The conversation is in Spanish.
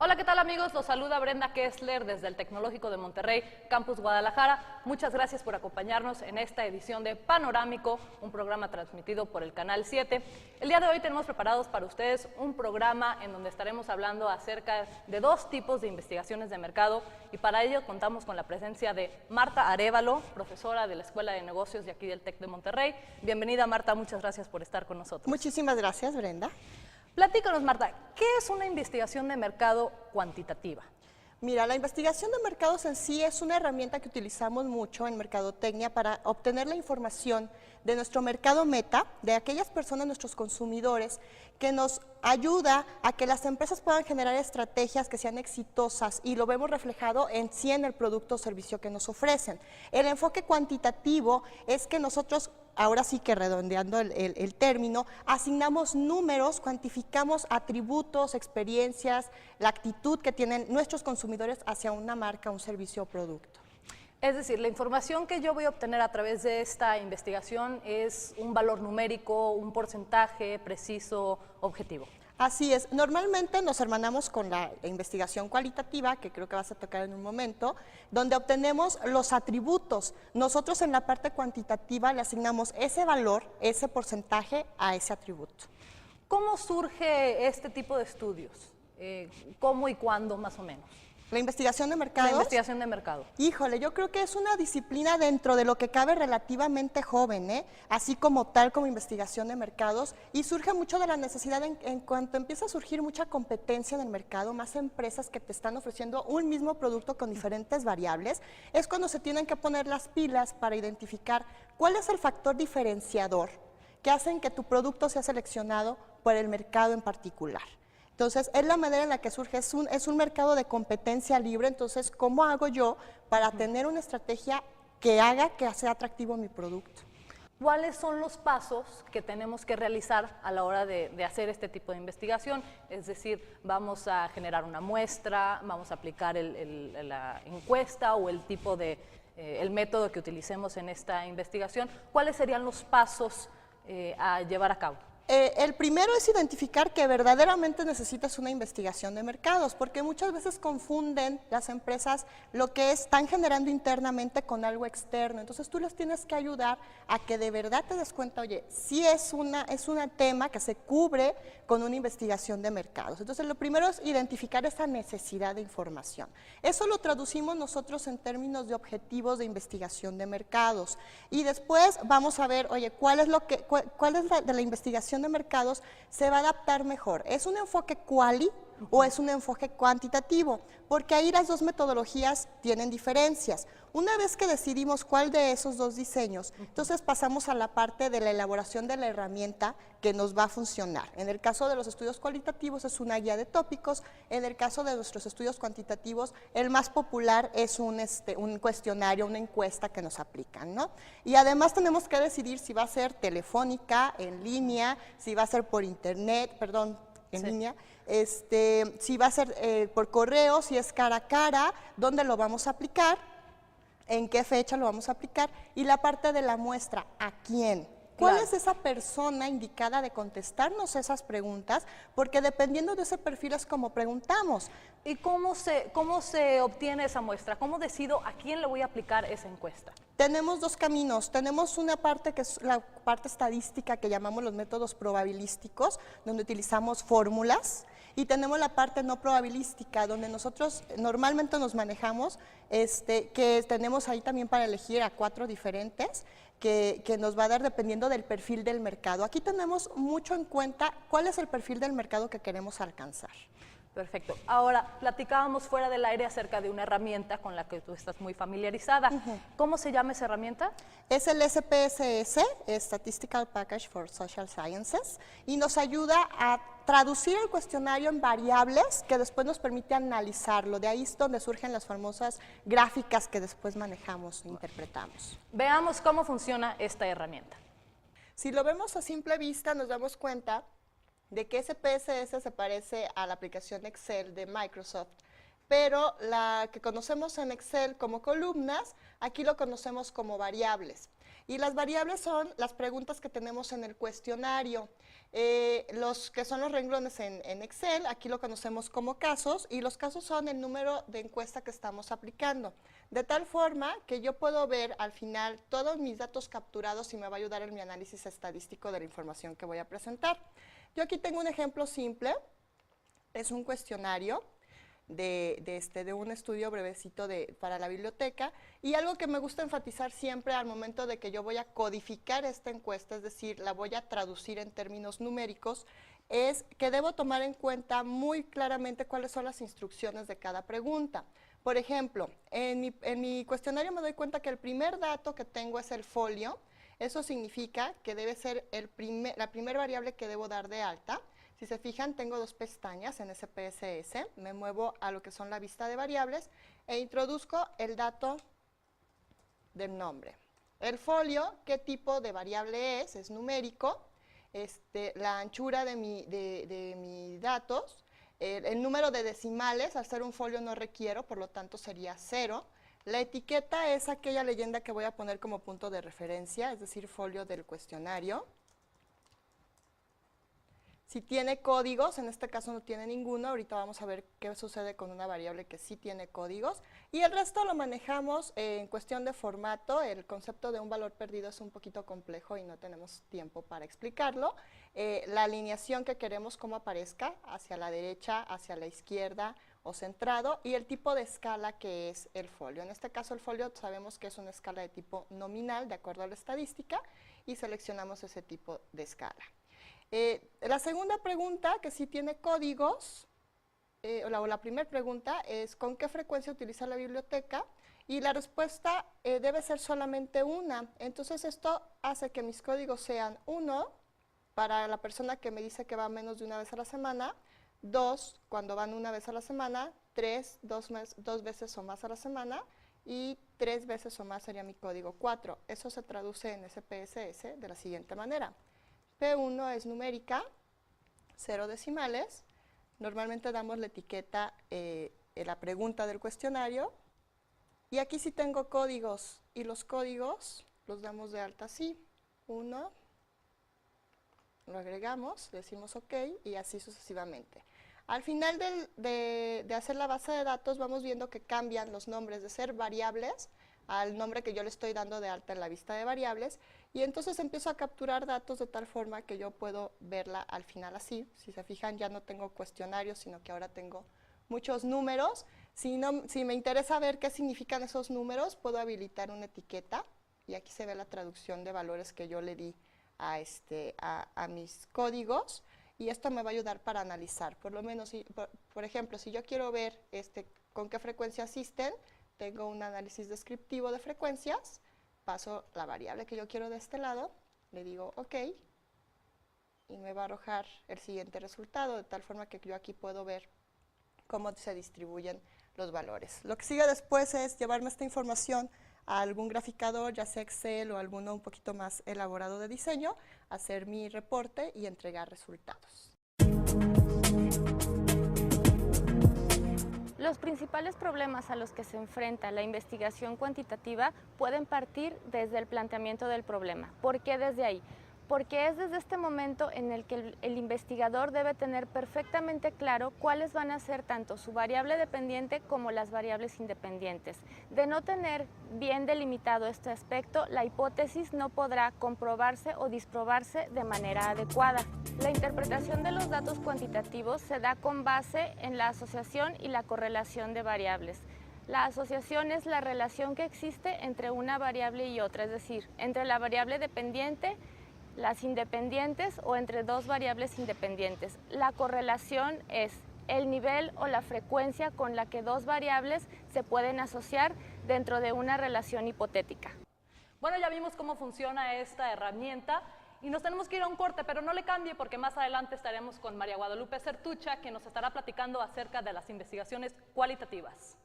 Hola, ¿qué tal amigos? Los saluda Brenda Kessler desde el Tecnológico de Monterrey, Campus Guadalajara. Muchas gracias por acompañarnos en esta edición de Panorámico, un programa transmitido por el Canal 7. El día de hoy tenemos preparados para ustedes un programa en donde estaremos hablando acerca de dos tipos de investigaciones de mercado y para ello contamos con la presencia de Marta Arévalo, profesora de la Escuela de Negocios de aquí del TEC de Monterrey. Bienvenida, Marta, muchas gracias por estar con nosotros. Muchísimas gracias, Brenda. Platícanos, Marta, ¿qué es una investigación de mercado cuantitativa? Mira, la investigación de mercados en sí es una herramienta que utilizamos mucho en mercadotecnia para obtener la información de nuestro mercado meta, de aquellas personas, nuestros consumidores, que nos ayuda a que las empresas puedan generar estrategias que sean exitosas y lo vemos reflejado en sí en el producto o servicio que nos ofrecen. El enfoque cuantitativo es que nosotros, ahora sí que redondeando el término, asignamos números, cuantificamos atributos, experiencias, la actitud que tienen nuestros consumidores hacia una marca, un servicio o producto. Es decir, la información que yo voy a obtener a través de esta investigación es un valor numérico, un porcentaje preciso, objetivo. Así es, normalmente nos hermanamos con la investigación cualitativa, que creo que vas a tocar en un momento, donde obtenemos los atributos. Nosotros en la parte cuantitativa le asignamos ese valor, ese porcentaje a ese atributo. ¿Cómo surge este tipo de estudios? ¿Cómo y cuándo más o menos? ¿La investigación de mercados? La investigación de mercado. Híjole, yo creo que es una disciplina dentro de lo que cabe relativamente joven, así como tal como investigación de mercados, y surge mucho de la necesidad en cuanto empieza a surgir mucha competencia en el mercado, más empresas que te están ofreciendo un mismo producto con diferentes variables, es cuando se tienen que poner las pilas para identificar cuál es el factor diferenciador que hacen que tu producto sea seleccionado por el mercado en particular. Entonces, es la manera en la que surge, es un mercado de competencia libre, entonces, ¿cómo hago yo para tener una estrategia que haga que sea atractivo mi producto? ¿Cuáles son los pasos que tenemos que realizar a la hora de hacer este tipo de investigación? Es decir, vamos a generar una muestra, vamos a aplicar la encuesta o el tipo de, el método que utilicemos en esta investigación. ¿Cuáles serían los pasos a llevar a cabo? El primero es identificar que verdaderamente necesitas una investigación de mercados, porque muchas veces confunden las empresas lo que están generando internamente con algo externo. Entonces tú les tienes que ayudar a que de verdad te des cuenta, oye, sí es un tema que se cubre con una investigación de mercados. Entonces lo primero es identificar esa necesidad de información. Eso lo traducimos nosotros en términos de objetivos de investigación de mercados. Y después vamos a ver, oye, cuál es de la investigación de mercados se va a adaptar mejor. ¿Es un enfoque quali o es un enfoque cuantitativo? Porque ahí las dos metodologías tienen diferencias. Una vez que decidimos cuál de esos dos diseños, entonces pasamos a la parte de la elaboración de la herramienta que nos va a funcionar. En el caso de los estudios cualitativos es una guía de tópicos, en el caso de nuestros estudios cuantitativos el más popular es un cuestionario, una encuesta que nos aplican, ¿no? Y además tenemos que decidir si va a ser telefónica, en línea, si va a ser por internet, perdón, en línea, si va a ser por correo, si es cara a cara, dónde lo vamos a aplicar, en qué fecha lo vamos a aplicar, y la parte de la muestra, ¿a quién? ¿Cuál es esa persona indicada de contestarnos esas preguntas? Porque dependiendo de ese perfil es como preguntamos. ¿Y cómo se obtiene esa muestra? ¿Cómo decido a quién le voy a aplicar esa encuesta? Tenemos dos caminos. Tenemos una parte que es la parte estadística que llamamos los métodos probabilísticos, donde utilizamos fórmulas, y tenemos la parte no probabilística, donde nosotros normalmente nos manejamos, que tenemos ahí también para elegir a 4 diferentes, que nos va a dar dependiendo del perfil del mercado. Aquí tenemos mucho en cuenta cuál es el perfil del mercado que queremos alcanzar. Perfecto. Ahora, platicábamos fuera del aire acerca de una herramienta con la que tú estás muy familiarizada. ¿Cómo se llama esa herramienta? Es el SPSS, Statistical Package for Social Sciences, y nos ayuda a traducir el cuestionario en variables que después nos permite analizarlo. De ahí es donde surgen las famosas gráficas que después manejamos e interpretamos. Veamos cómo funciona esta herramienta. Si lo vemos a simple vista, nos damos cuenta de que SPSS se parece a la aplicación Excel de Microsoft, pero la que conocemos en Excel como columnas, aquí lo conocemos como variables. Y las variables son las preguntas que tenemos en el cuestionario. Los que son los renglones en Excel, aquí lo conocemos como casos, y los casos son el número de encuesta que estamos aplicando. De tal forma que yo puedo ver al final todos mis datos capturados y me va a ayudar en mi análisis estadístico de la información que voy a presentar. Yo aquí tengo un ejemplo simple, es un cuestionario de un estudio brevecito para la biblioteca, y algo que me gusta enfatizar siempre al momento de que yo voy a codificar esta encuesta, es decir, la voy a traducir en términos numéricos, es que debo tomar en cuenta muy claramente cuáles son las instrucciones de cada pregunta. Por ejemplo, en mi cuestionario me doy cuenta que el primer dato que tengo es el folio. Eso significa que debe ser la primera variable que debo dar de alta. Si se fijan, tengo dos pestañas en SPSS, me muevo a lo que son la vista de variables e introduzco el dato del nombre. El folio, ¿qué tipo de variable es numérico, la anchura de mis datos, el número de decimales, al ser un folio no requiero, por lo tanto sería 0. La etiqueta es aquella leyenda que voy a poner como punto de referencia, es decir, folio del cuestionario. Si tiene códigos, en este caso no tiene ninguno, ahorita vamos a ver qué sucede con una variable que sí tiene códigos. Y el resto lo manejamos en cuestión de formato. El concepto de un valor perdido es un poquito complejo y no tenemos tiempo para explicarlo. La alineación que queremos cómo aparezca, hacia la derecha, hacia la izquierda o centrado, y el tipo de escala que es el folio. En este caso el folio sabemos que es una escala de tipo nominal, de acuerdo a la estadística, y seleccionamos ese tipo de escala. La segunda pregunta, que sí tiene códigos, o la primera pregunta es ¿con qué frecuencia utiliza la biblioteca? Y la respuesta debe ser solamente una. Entonces esto hace que mis códigos sean 1 para la persona que me dice que va menos de una vez a la semana, 2 cuando van una vez a la semana, 3 dos veces o más a la semana, y 3 veces o más sería mi código 4. Eso se traduce en SPSS de la siguiente manera. P1 es numérica, 0 decimales. Normalmente damos la etiqueta en la pregunta del cuestionario. Y aquí sí tengo códigos, y los códigos los damos de alta así. 1, lo agregamos, decimos OK, y así sucesivamente. Al final de hacer la base de datos vamos viendo que cambian los nombres de ser variables al nombre que yo le estoy dando de alta en la vista de variables, y entonces empiezo a capturar datos de tal forma que yo puedo verla al final así. Si se fijan, ya no tengo cuestionarios, sino que ahora tengo muchos números. Si me interesa ver qué significan esos números, puedo habilitar una etiqueta, y aquí se ve la traducción de valores que yo le di a mis códigos, y esto me va a ayudar para analizar. Por lo menos, por ejemplo, si yo quiero ver con qué frecuencia asisten, tengo un análisis descriptivo de frecuencias, paso la variable que yo quiero de este lado, le digo OK, y me va a arrojar el siguiente resultado, de tal forma que yo aquí puedo ver cómo se distribuyen los valores. Lo que sigue después es llevarme esta información a algún graficador, ya sea Excel o alguno un poquito más elaborado de diseño, hacer mi reporte y entregar resultados. Los principales problemas a los que se enfrenta la investigación cuantitativa pueden partir desde el planteamiento del problema. ¿Por qué desde ahí? Porque es desde este momento en el que el investigador debe tener perfectamente claro cuáles van a ser tanto su variable dependiente como las variables independientes. De no tener bien delimitado este aspecto, la hipótesis no podrá comprobarse o disprobarse de manera adecuada. La interpretación de los datos cuantitativos se da con base en la asociación y la correlación de variables. La asociación es la relación que existe entre una variable y otra, es decir, entre la variable dependiente, las independientes o entre dos variables independientes. La correlación es el nivel o la frecuencia con la que dos variables se pueden asociar dentro de una relación hipotética. Bueno, ya vimos cómo funciona esta herramienta y nos tenemos que ir a un corte, pero no le cambie porque más adelante estaremos con María Guadalupe Certucha, que nos estará platicando acerca de las investigaciones cualitativas.